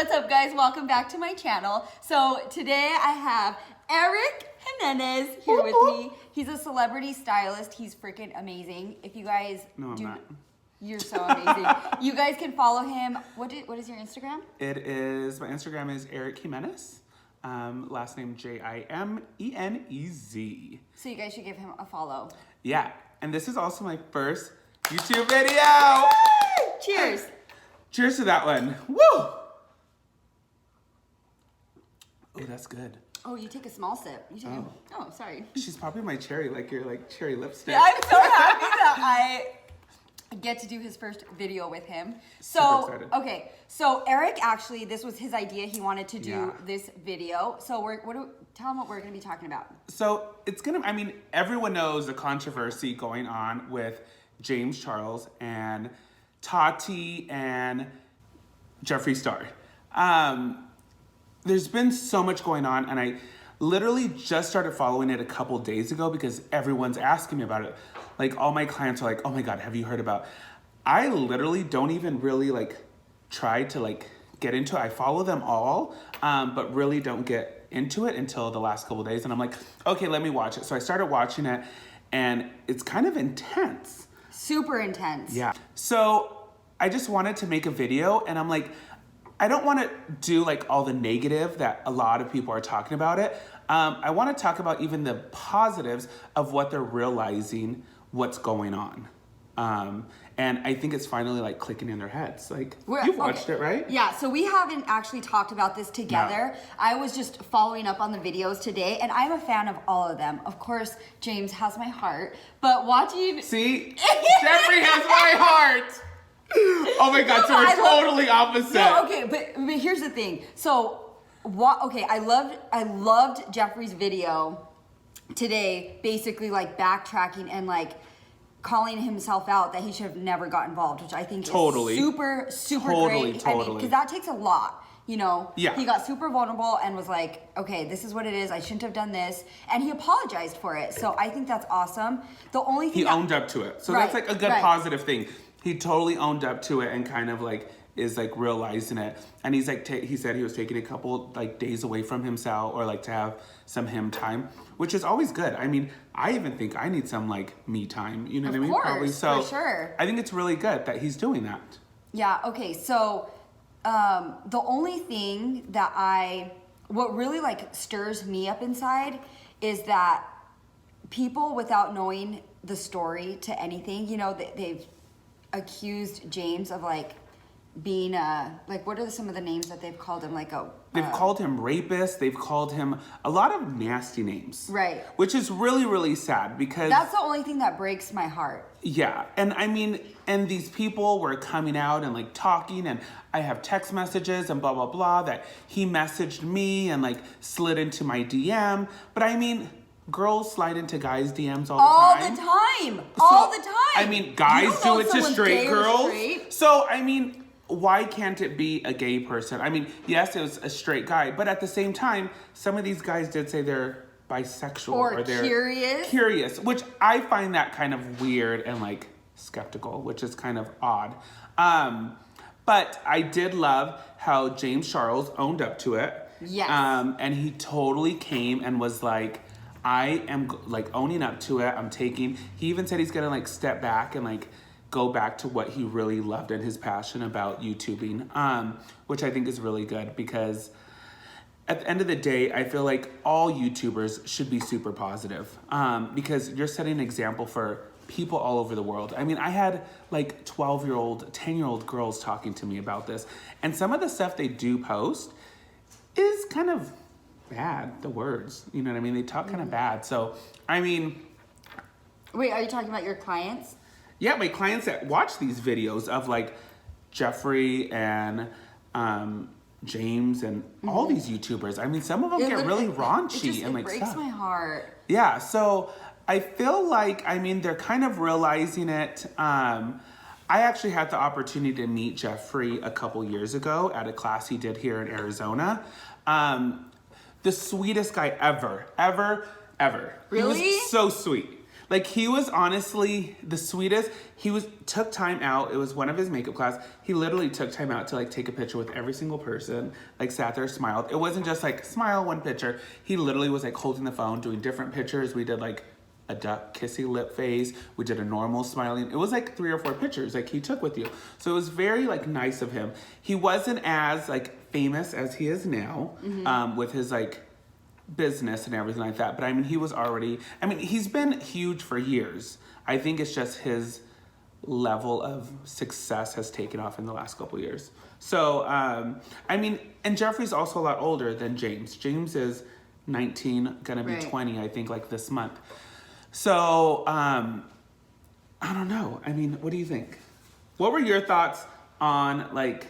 What's up, guys? Welcome back to my channel. So today I have Eric Jimenez here with me. He's a celebrity stylist. He's freaking amazing. If you guys you're so amazing. You guys can follow him. What is your Instagram? My Instagram is Eric Jimenez. Last name Jimenez. So you guys should give him a follow. Yeah, and this is also my first YouTube video. Cheers. Cheers to that one. Woo! Oh, that's good. Oh, you take a small sip. You take oh, sorry. She's popping my cherry like your cherry lipstick. Yeah, I'm so happy that I get to do his first video with him. So, okay. So Eric actually, this was his idea. He wanted to do this video. So tell him what we're going to be talking about. So everyone knows the controversy going on with James Charles and Tati and Jeffree Star. There's been so much going on, and I literally just started following it a couple days ago because everyone's asking me about it. Like, all my clients are like, oh my God, have you heard about? I literally don't even really try to get into it. I follow them all, but really don't get into it until the last couple days. And I'm like, okay, let me watch it. So I started watching it, and it's kind of intense. Super intense. Yeah. So I just wanted to make a video, and I'm like, I don't want to do all the negative that a lot of people are talking about it. I want to talk about even the positives of what they're realizing what's going on. And I think it's finally clicking in their heads. You've watched it, right? Yeah, so we haven't actually talked about this together. No. I was just following up on the videos today, and I'm a fan of all of them. Of course, James has my heart, but watching... See? Jeffree has my heart! Oh my God, so we're totally opposite. No, okay, but here's the thing. So, I loved Jeffree's video today, basically backtracking and calling himself out that he should have never got involved, which I think is super great. I mean, because that takes a lot. You know, he got super vulnerable and was like, okay, this is what it is. I shouldn't have done this. And he apologized for it. So I think that's awesome. The only thing he owned up to it. So that's a good positive thing. He totally owned up to it and kind of is realizing it. And he's he said he was taking a couple days away from himself or to have some him time, which is always good. I mean, I even think I need some me time. You know what I mean? Of course, for sure. I think it's really good that he's doing that. Yeah. Okay. So the only thing that what really stirs me up inside is that people, without knowing the story to anything, they've accused James of being what are some of the names that they've called him? They've called him rapist. They've called him a lot of nasty names. Right. Which is really, really sad because... That's the only thing that breaks my heart. Yeah. And I mean, and these people were coming out and talking, and I have text messages and blah, blah, blah that he messaged me and slid into my DM. But I mean... Girls slide into guys' DMs all the time. All the time. I mean, guys do it to straight girls. So, I mean, why can't it be a gay person? I mean, yes, it was a straight guy, but at the same time, some of these guys did say they're bisexual or they're curious, which I find that kind of weird and skeptical, which is kind of odd. But I did love how James Charles owned up to it. Yes. And he totally came and was I am owning up to it. He even said he's gonna step back and go back to what he really loved and his passion about YouTubing, which I think is really good because at the end of the day, I feel all YouTubers should be super positive because you're setting an example for people all over the world. I mean, I had 12-year-old, 10-year-old girls talking to me about this, and some of the stuff they do post is kind of bad, the words, you know what I mean? They talk kind of bad. So, I mean... Wait, are you talking about your clients? Yeah, my clients that watch these videos of Jeffree and James and all these YouTubers. I mean, some of them get really raunchy and it breaks my heart. Yeah, so I feel they're kind of realizing it. I actually had the opportunity to meet Jeffree a couple years ago at a class he did here in Arizona. The sweetest guy ever. Really? He was so sweet. Like, he was honestly the sweetest. Took time out. It was one of his makeup class. He literally took time out to like take a picture with every single person. Like, sat there, smiled. It wasn't just like smile, one picture. He literally was like holding the phone, doing different pictures. We did like a duck kissy lip face. We did a normal smiling. It was like 3 or 4 pictures like he took with you. So it was very like nice of him. He wasn't as like famous as he is now, with his like business and everything like that. But I mean, he was already, I mean, he's been huge for years. I think it's just his level of success has taken off in the last couple years. So, I mean, and Jeffree's also a lot older than James. James is 19, gonna be 20, I think, like this month. So, I don't know. I mean, what do you think? What were your thoughts on like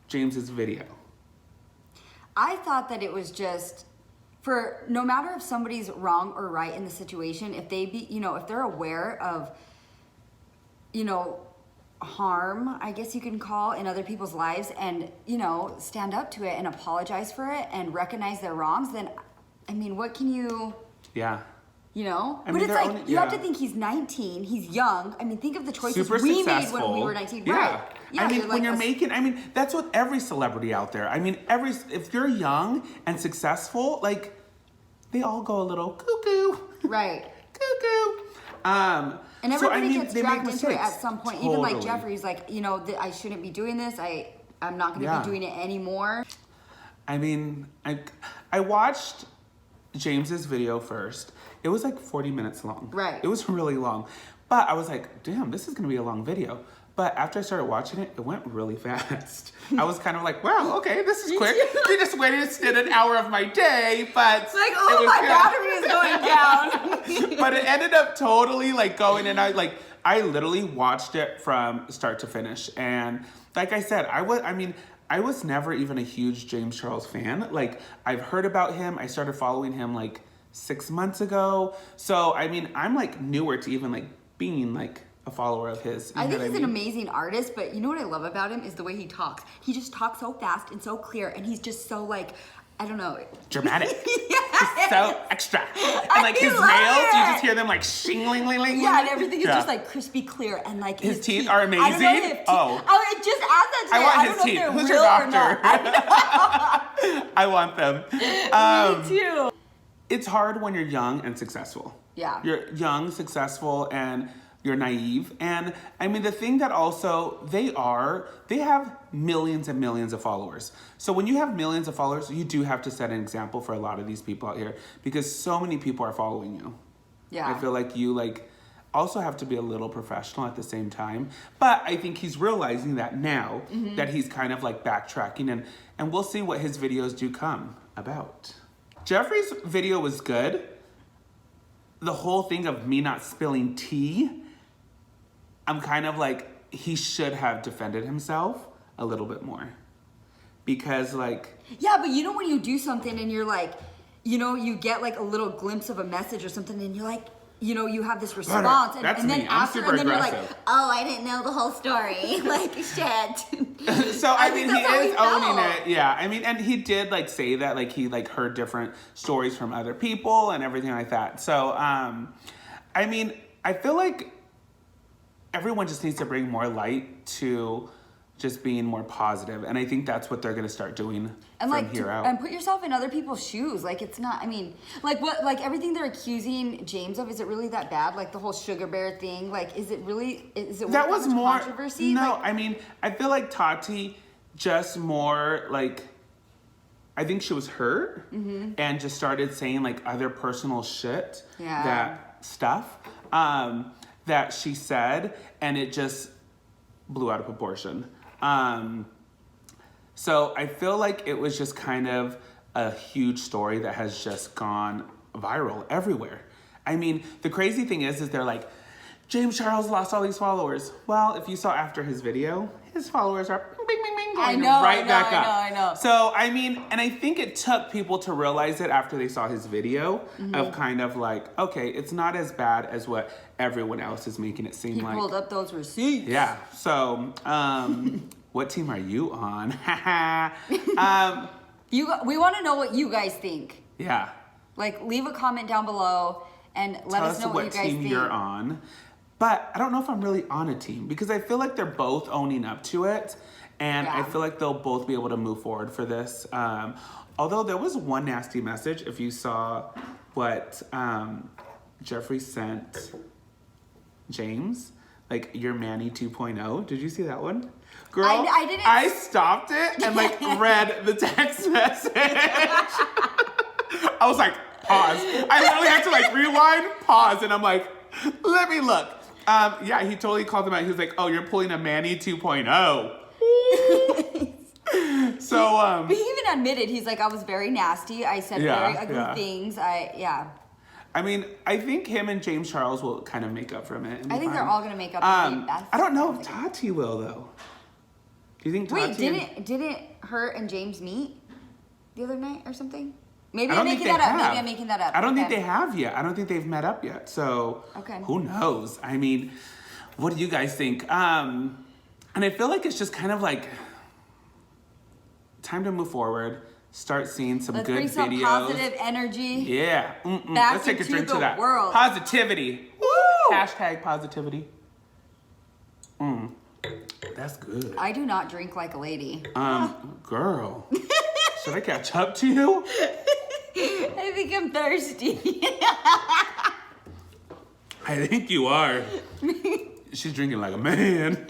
James's video? I thought that it was just for no matter if somebody's wrong or right in the situation, if they be, you know, if they're aware of, you know, harm, I guess you can call, in other people's lives, and, you know, stand up to it and apologize for it and recognize their wrongs, then, I mean, what can you... Yeah. You know? I but mean, it's like, you have to think he's 19, he's young. I mean, think of the choices we made when we were 19. Yeah. Right. Yeah, I mean, when you're making, I mean, that's with every celebrity out there. I mean, if you're young and successful, like, they all go a little cuckoo. Right. Cuckoo. And everybody gets dragged into it at some point. Totally. Even like Jeffree's like, you know, I shouldn't be doing this. I'm not going to be doing it anymore. I mean, I watched James's video first. It was like 40 minutes long. Right. It was really long. But I was like, damn, this is going to be a long video. But after I started watching it, it went really fast. I was kind of like, wow, okay, this is quick. You just wasted an hour of my day, but... It's like, oh, my battery is going down. But it ended up totally like going, and I literally watched it from start to finish. And like I said, I was never even a huge James Charles fan. Like, I've heard about him. I started following him like 6 months ago. So, I mean, I'm like newer to even like being like a follower of his. I think he's an amazing artist, but you know what I love about him is the way he talks. He just talks so fast and so clear, and he's just so like, I don't know. Dramatic. Just so extra. And like his nails, you just hear them like shingling. Yeah, and everything is just like crispy clear, and like his teeth are amazing. I don't know if I just asked that today. I want his teeth. Who's your doctor? I want them. Me too. It's hard when you're young and successful. Yeah. You're young, successful, and you're naive. And I mean, the thing that also they have millions and millions of followers. So when you have millions of followers, you do have to set an example for a lot of these people out here, because so many people are following you. Yeah. I feel like you also have to be a little professional at the same time. But I think he's realizing that now, that he's kind of like backtracking, and we'll see what his videos do come about. Jeffree's video was good. The whole thing of me not spilling tea, I'm kind of like, he should have defended himself a little bit more. Because like... Yeah, but you know when you do something and you're like, you know, you get like a little glimpse of a message or something, and you're like, you know, you have this response, and then after, and then you're like, oh, I didn't know the whole story. Like, shit. So, I mean, he is owning it. Yeah, I mean, and he did, like, say that, like, he, like, heard different stories from other people and everything like that. So, I mean, I feel like everyone just needs to bring more light to just being more positive. And I think that's what they're going to start doing from here out. And put yourself in other people's shoes. Like, it's not, I mean, like what, like everything they're accusing James of, is it really that bad? Like the whole sugar bear thing, like, is it really, is it that was more controversy? No, like, I mean, I feel like Tati just more like, I think she was hurt and just started saying like other personal shit, that stuff that she said, and it just blew out of proportion. So I feel like it was just kind of a huge story that has just gone viral everywhere. I mean, the crazy thing is they're like, James Charles lost all these followers. Well, if you saw after his video, his followers are bing, bing, bing, going back up. I know. So, I mean, and I think it took people to realize it after they saw his video of kind of like, okay, it's not as bad as what everyone else is making it seem like. He pulled up those receipts. Yeah. So, what team are you on? We want to know what you guys think. Yeah. Like, leave a comment down below and let Tell us know what you guys team think. you're on. But I don't know if I'm really on a team because I feel like they're both owning up to it. And I feel like they'll both be able to move forward for this. Although there was one nasty message, if you saw what Jeffree sent James, like your Manny 2.0. Did you see that one? Girl, I didn't. I stopped it and like read the text message. I was like, pause. I literally had to like rewind, pause, and I'm like, let me look. Yeah, he totally called him out. He was like, oh, you're pulling a Manny 2.0. So, but he even admitted, he's like, I was very nasty. I said very ugly things. I mean, I think him and James Charles will kind of make up from it. I think they're all gonna make up. I don't know if Tati will though. Do you think Tati? Wait, didn't her and James meet the other night or something? Maybe I I'm don't making think that they up. have. Maybe I'm making that up. I don't think they have yet. I don't think they've met up yet. So who knows? I mean, what do you guys think? And I feel like it's just kind of like time to move forward. Start seeing some Let's good bring some videos. positive energy. Yeah. Back Let's take a into drink the to that. world. Positivity. Woo! Hashtag positivity. That's good. I do not drink like a lady. Girl. Should I catch up to you? I think I'm thirsty. I think you are. She's drinking like a man.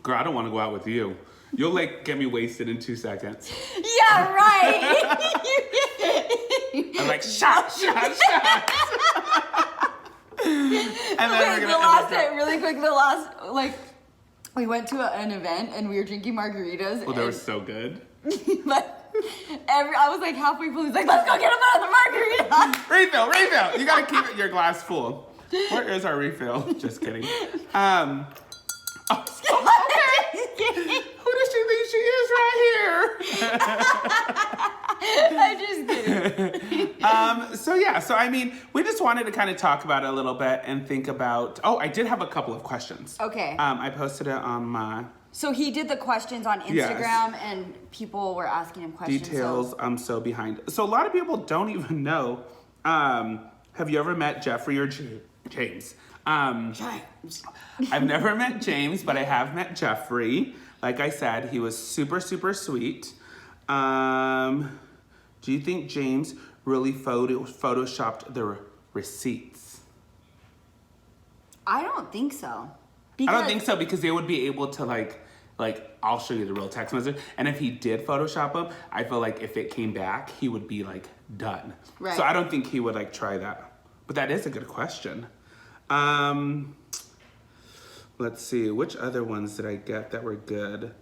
Girl, I don't want to go out with you. You'll like get me wasted in 2 seconds. Yeah, right. I'm like, shot. And then Really quick, the last, like, we went to an event and we were drinking margaritas. Oh, they were so good. But I was like halfway full. He's like, let's go get another margarita. Refill. You gotta keep your glass full. Where is our refill? Just kidding. Okay. Who does she think she is right here? I'm just kidding. So I mean, we just wanted to kind of talk about it a little bit and think about. Oh, I did have a couple of questions. Okay. I posted it on my So he did the questions on Instagram, and people were asking him questions. details. I'm so behind. So a lot of people don't even know. Have you ever met Jeffree or James? James. I've never met James, but I have met Jeffree. Like I said, he was super, super sweet. Do you think James really photoshopped the receipts? I don't think so. I don't think so because they would be able to like I'll show you the real text message. And if he did Photoshop them, I feel like if it came back, he would be like done. Right. So I don't think he would like try that. But that is a good question. Let's see, which other ones did I get that were good?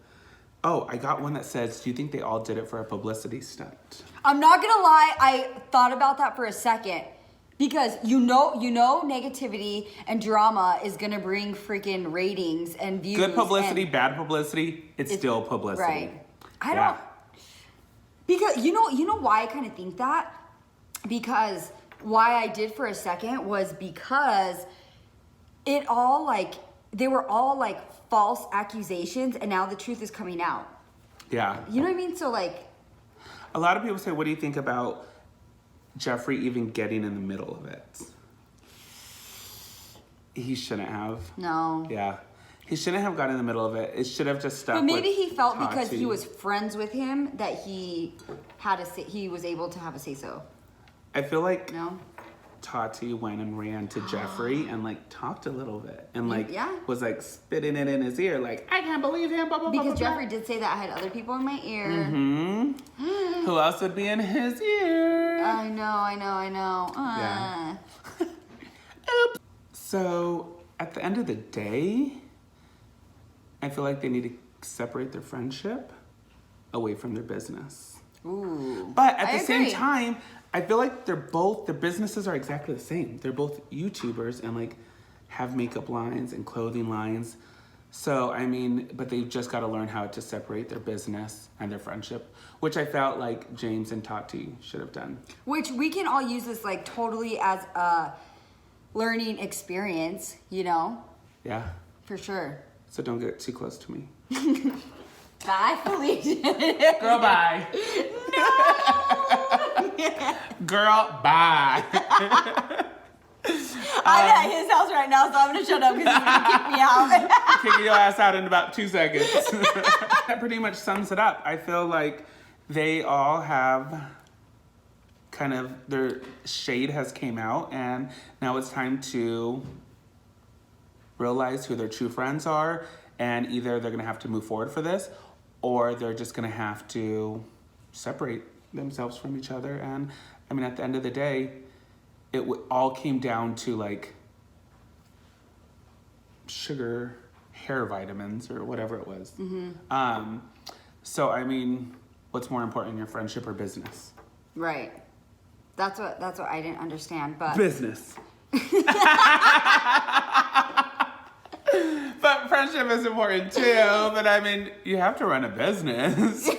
Oh, I got one that says, do you think they all did it for a publicity stunt? I'm not gonna lie, I thought about that for a second. Because you know negativity and drama is gonna bring freaking ratings and views. Good publicity, bad publicity, it's still publicity. Right. I don't, because you know why I kind of think that? Because why I did for a second was because it all like, they were all like false accusations and now the truth is coming out. Yeah. You know what I mean? So like. A lot of people say, what do you think about Jeffree even getting in the middle of it? He shouldn't have. No. Yeah. He shouldn't have gotten in the middle of it. It should have just stuck. But maybe with he felt Tati. because he was friends with him that he was able to have a say so. I feel like No? Tati went and ran to Jeffree and like talked a little bit and like Yeah. was like spitting it in his ear like, I can't believe him. Blah, blah, Because blah, blah, Jeffree did say that I had other people in my ear. Mm-hmm. Who else would be in his ear? I know. Yeah. Oops. So at the end of the day, I feel like they need to separate their friendship away from their business. Ooh. But at the same agree. time, I feel like their businesses are exactly the same. They're both YouTubers and like have makeup lines and clothing lines. So, I mean, but they've just got to learn how to separate their business and their friendship, which I felt like James and Tati should have done. Which we can all use this like totally as a learning experience, you know? Yeah. For sure. So don't get too close to me. Bye, Felicia. Girl, bye. No. Girl, bye. I'm at his house right now, so I'm gonna shut up because he's gonna kick me out. Kicking your ass out in about 2 seconds. That pretty much sums it up. I feel like they all have kind of their shade has came out, and now it's time to realize who their true friends are, and either they're gonna have to move forward for this, or they're just gonna have to separate themselves from each other. And I mean, at the end of the day, it all came down to like sugar hair vitamins or whatever it was. So I mean, what's more important, your friendship or business? Right. That's what I didn't understand, but Business. But friendship is important too. But I mean, you have to run a business.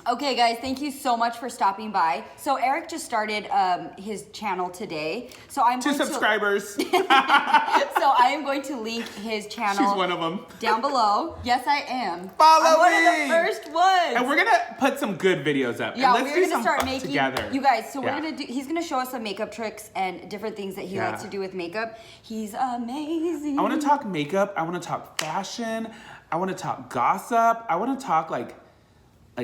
okay, guys, thank you so much for stopping by. So Eric just started his channel today. So I'm 2 subscribers. So I am going to link his channel. She's one of them. Down below. Yes, I am. Follow I'm one me. of the first ones. And we're gonna put some good videos up. Yeah, and let's we're do gonna some start fun making together. you guys. So Yeah. we're gonna do. He's gonna show us some makeup tricks and different things that he Yeah. likes to do with makeup. He's amazing. I want to talk makeup. I want to talk fashion. I want to talk gossip. I want to talk like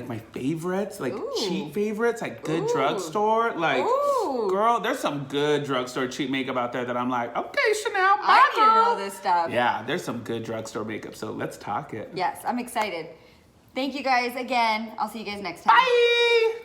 my favorites, like Ooh. cheap favorites, like good Ooh. drugstore. Like, Ooh. girl, there's some good drugstore cheap makeup out there that I'm like, okay, Chanel, bye, I need to girl. know this stuff. Yeah, there's some good drugstore makeup. So let's talk it. Yes, I'm excited. Thank you guys again. I'll see you guys next time. Bye.